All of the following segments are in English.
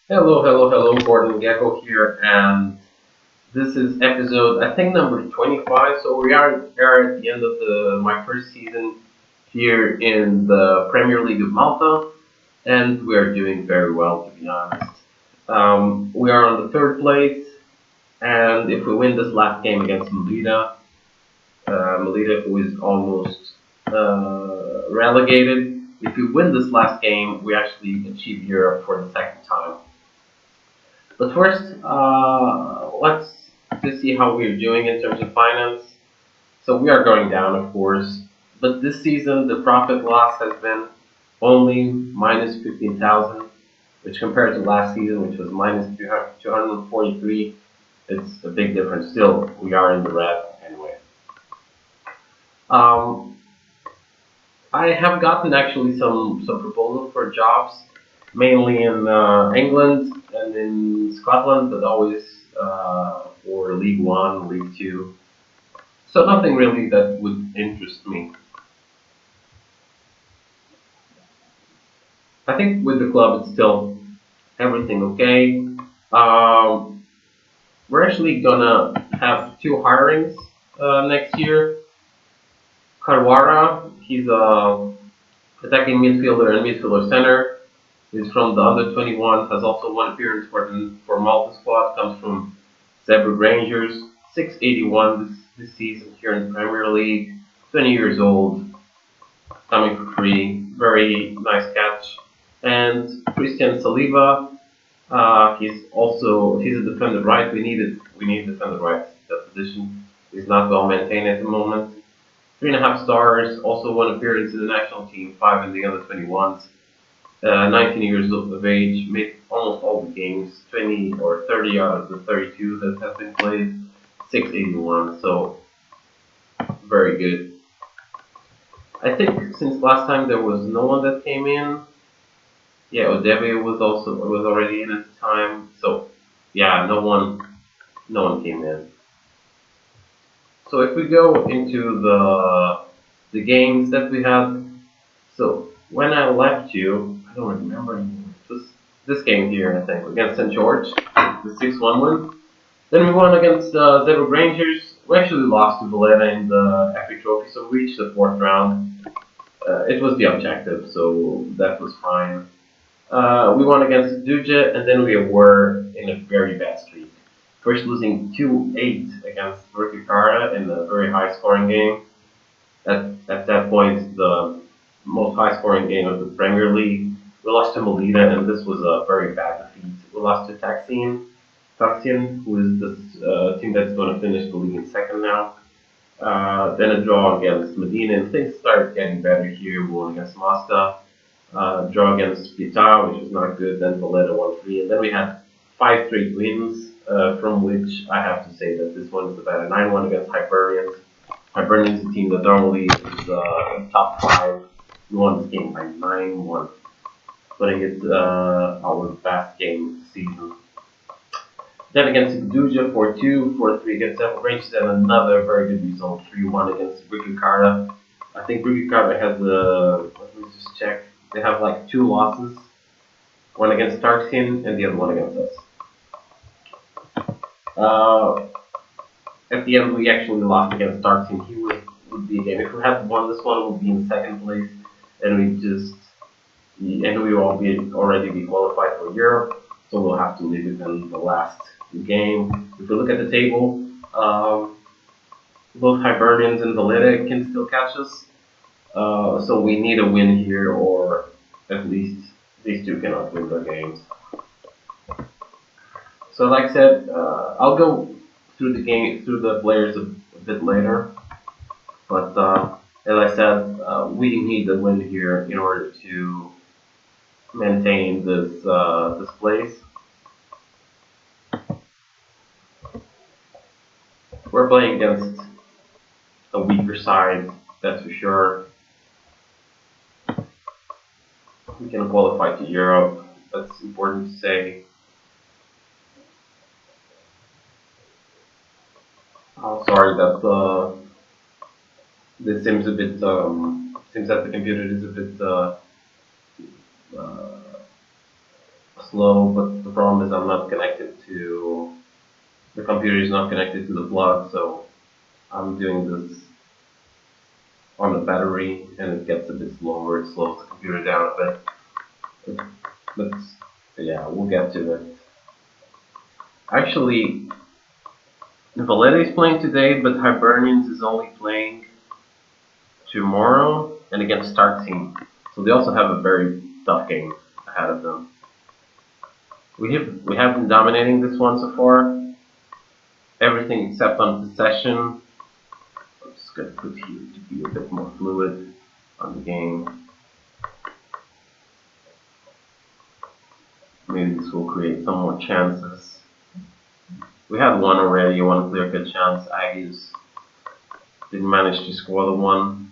Hello, Gordon Gecko here, and this is episode, I think, number 25. So we are at the end of my first season here in the Premier League of Malta, and we are doing very well, to be honest. We are on the third place, and if we win this last game against Melita, who is almost relegated, if we win this last game, we actually achieve Europe for the second time. But first, let's just see how we're doing in terms of finance. So we are going down, of course, but this season the profit loss has been only minus 15,000, which compared to last season, which was minus 243, it's a big difference. Still, we are in the red anyway. Um, I have gotten actually some proposals for jobs, mainly in England and in Scotland, but always for League One, League Two. So nothing really that would interest me. I think with the club, it's still everything okay. Um, we're actually gonna have two hirings next year. Karwara, he's a attacking midfielder and midfielder center. He's from the under 21s, has also one appearance for Malta squad, comes from Zeebrugge Rangers, 681 this season here in the Premier League, 20 years old, coming for free, very nice catch. And Christian Saliba, he's a defender right. We need defender right. That position is not well maintained at the moment. 3.5 stars, also one appearance in the national team, five in the under 21s. 19 years of age, made almost all the games, 20 or 30 out of the 32 that have been played, 681, so very good. I think since last time there was no one that came in. Yeah, Odeve was already in at the time, so yeah, no one came in. So if we go into the games that we had, so when I left you, I don't remember anymore. It was this game here, I think, against St. George, the 6-1 win. Then we won against Zeebrugge Rangers. We actually lost to Valletta in the FA Trophy, so we reached the fourth round. It was the objective, so that was fine. We won against Duja, and then we were in a very bad streak. First losing 2-8 against Rikikara in a very high scoring game. At that point, the most high scoring game of the Premier League. We lost to Melita, and this was a very bad defeat. We lost to Taxian, who is the team that's going to finish the league in second now. Then a draw against Medina, and things started getting better here. We won against Masta, draw against Pitar, which was not good. Then Valletta 1-3, and then we had five straight wins, from which I have to say that this one is the better. 9-1 against Hibernians. Hibernians is a team that normally is top five. We won this game by 9-1, putting it our best game this season. Then against Duja 4-2, 4-3 against Zeebrugge Rangers, and another very good result, 3-1 against Rikikara. I think Rikikara has let me just check, they have like two losses, one against Tarkin and the other one against us. At the end, we actually lost against Tarkin. He would be again. If we had won this one, we'd be in second place, and we will already be qualified for Europe. So we'll have to leave it in the last game. If we look at the table, both Hibernians and Valletta can still catch us. So we need a win here, or at least these two cannot win their games. So like I said, I'll go through the players a bit later. But as I said, we need a win here in order to maintain this place. We're playing against a weaker side, that's for sure. We can qualify to Europe. That's important to say. Oh, sorry that this seems a bit seems that the computer is a bit slow, but problem is I'm not connected to, the computer is not connected to the plug, so I'm doing this on the battery and it gets a bit slower, it slows the computer down a bit. But yeah, we'll get to it. Actually, Valletta is playing today, but Hibernians is only playing tomorrow and against Start Team. So they also have a very tough game ahead of them. We have been dominating this one so far. Everything except on possession. I'm just going to put here to be a bit more fluid on the game. Maybe this will create some more chances. We had one already, one clear-cut chance. Aggies didn't manage to score the one.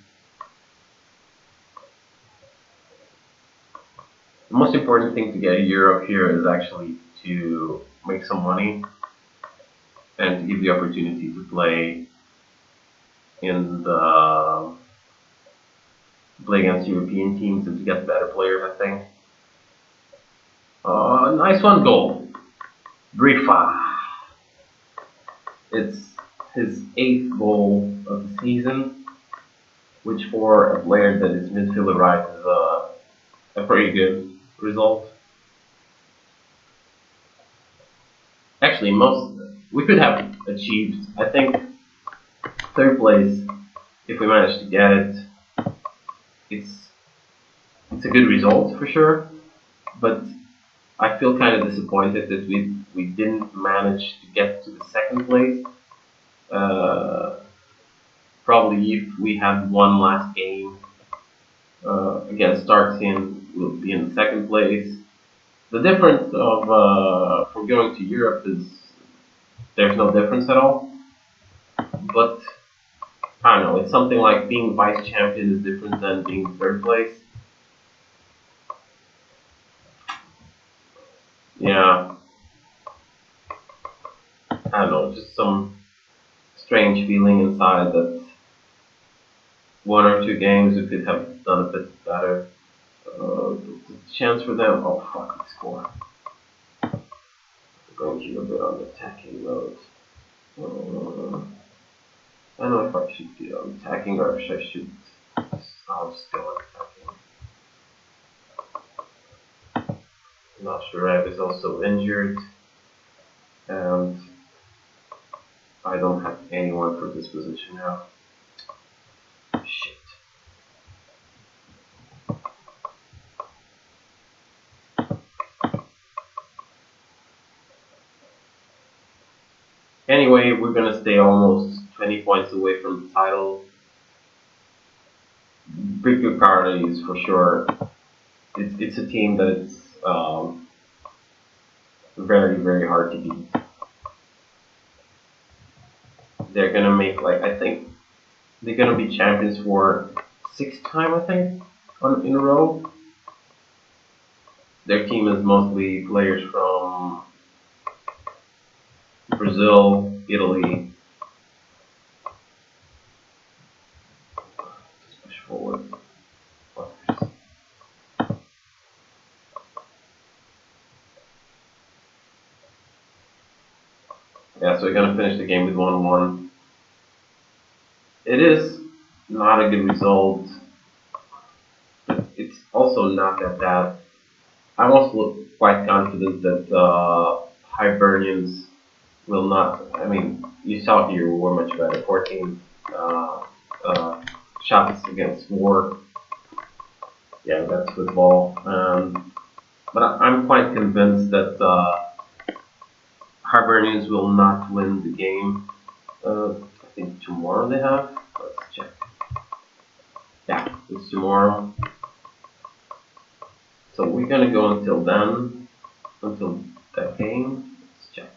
The most important thing to get Europe here is actually to make some money and to give the opportunity to play against European teams and to get better players, I think. Nice one goal. Brifa. It's his 8th goal of the season, which for a player that is midfielder right is a pretty good result. Actually, we could have achieved, I think, 3rd place if we managed to get it. It's a good result for sure, but I feel kind of disappointed that we didn't manage to get to the 2nd place. Probably if we had one last game against Starksin, we'll be in the 2nd place. The difference of from going to Europe is there's no difference at all. But I don't know, it's something like being vice champion is different than being 3rd place. Yeah, I don't know, just some strange feeling inside that 1 or 2 games we could have done a bit better. The chance for them, oh fuck, we score. We're going here a bit on the attacking mode. I don't know if I should be on attacking or if I should. I'll just go on attacking. I'm not sure, Rev is also injured. And I don't have anyone for this position now. Shit. Anyway, we're gonna stay almost 20 points away from the title. Brick is for sure. It's a team that is very, very hard to beat. They're gonna make, like, I think they're gonna be champions for 6th time, I think, in a row. Their team is mostly players from Brazil, Italy. Just push forward. Yeah, so we're gonna finish the game with 1-1. It is not a good result, but it's also not that bad. I'm also quite confident that Hibernians will not. I mean, you saw here we were much better. 14 shots against 4. Yeah, that's football. But I'm quite convinced that Hibernians will not win the game. I think tomorrow they have. Let's check. Yeah, it's tomorrow. So we're gonna go until then, until that game. Let's check.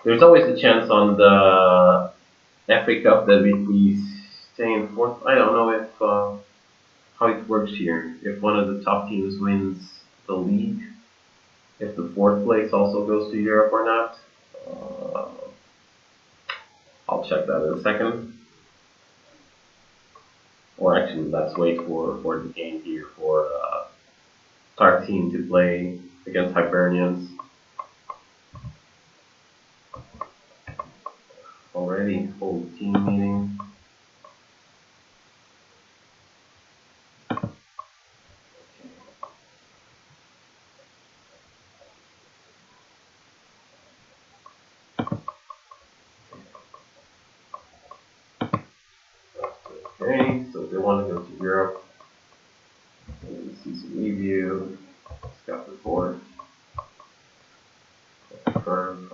There's always a chance on the FA Cup that if we stay in 4th. I don't know if how it works here. If one of the top teams wins the league, if the 4th place also goes to Europe or not. I'll check that in a second. Or actually, let's wait for the game here for Start Team to play against Hibernians. Already full team meeting. Okay, so they want to go to Europe. Season review, scout report, confirm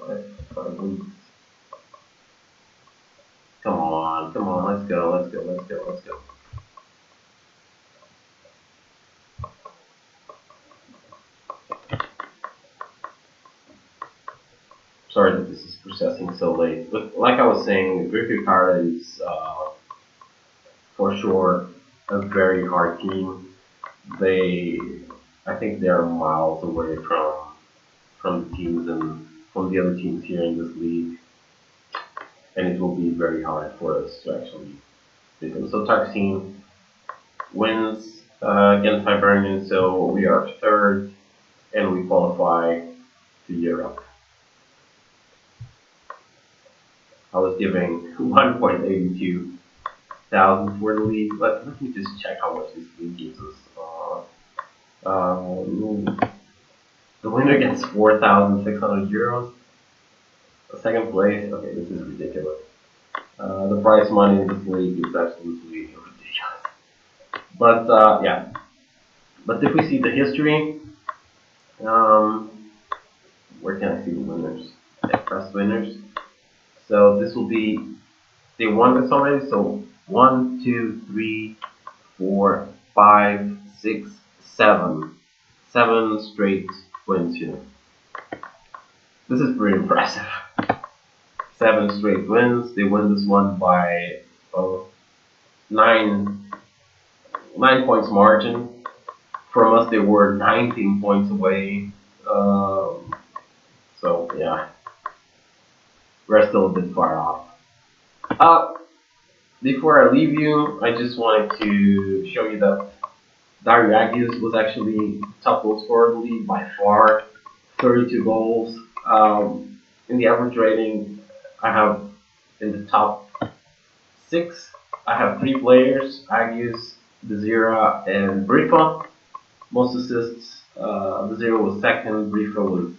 5 weeks. Come on, let's go. Sorry that this is processing so late, but like I was saying, Ricardo is for sure a very hard team. I think they are miles away from the teams and from the other teams here in this league, and it will be very hard for us to actually beat them. So Taksim wins against Hibernian, so we are third, and we qualify to Europe. I was giving 1.82 thousand for the league. Let me just check how much this league gives us. The winner gets 4,600 euros. The second place, okay, this is ridiculous. The prize money in this league is absolutely ridiculous. But yeah. But if we see the history, where can I see the winners? Yeah, press winners. So this will be, they won this already, so 1, 2, 3, 4, 5, 6, 7. 7 straight wins here. This is pretty impressive. 7 straight wins. They win this one by 9 points margin. From us, they were 19 points away. So yeah, we're still a bit far off. Before I leave you, I just wanted to show you that Dario Agius was actually top goal scorer in the league by far, 32 goals. In the average rating, I have in the top 6, I have 3 players, Agius, Desira, and Brifa. Most assists, Desira was second, Brifa was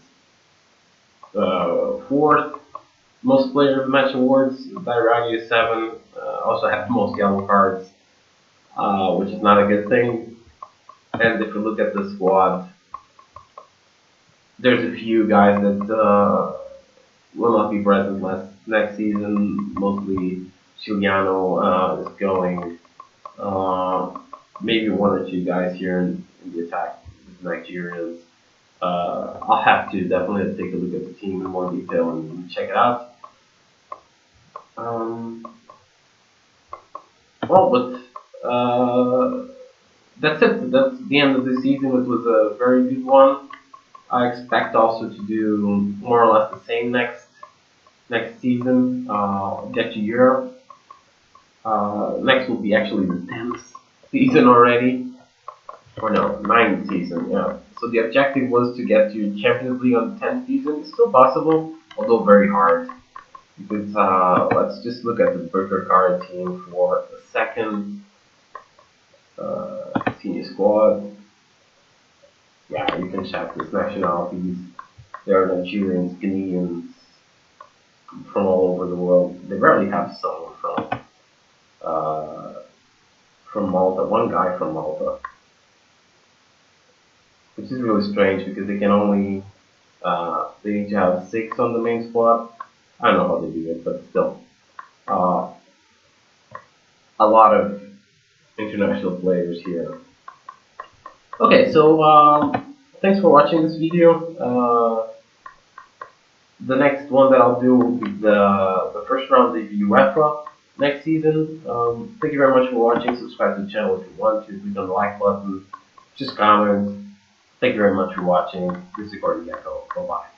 4th. Most player of the match awards, Dario Agius 7. Also have the most yellow cards, which is not a good thing. And if you look at the squad, there's a few guys that will not be present next season. Mostly Chiliano is going. Maybe 1 or 2 guys here in the attack, the Nigerians. I'll have to definitely take a look at the team in more detail and check it out. Well, but that's it. That's the end of the season. It was a very good one. I expect also to do more or less the same next season. Get to Europe. Next will be actually the 10th season already. Or no, 9th season, yeah. So the objective was to get to Champions League on the 10th season. It's still possible, although very hard. Because let's just look at the Burger Card team for the second senior squad. Yeah, you can check these nationalities. There are Nigerians, Ghanaians from all over the world. They rarely have someone from Malta. One guy from Malta, which is really strange because they can only they need to have 6 on the main squad. I don't know how they do it, but still, a lot of international players here. Okay, so thanks for watching this video. The next one that I'll do will be the first round of the UEFA next season. Thank you very much for watching. Subscribe to the channel if you want to. Click on the like button. Just comment. Thank you very much for watching. This is Gordon Gecko. Bye bye.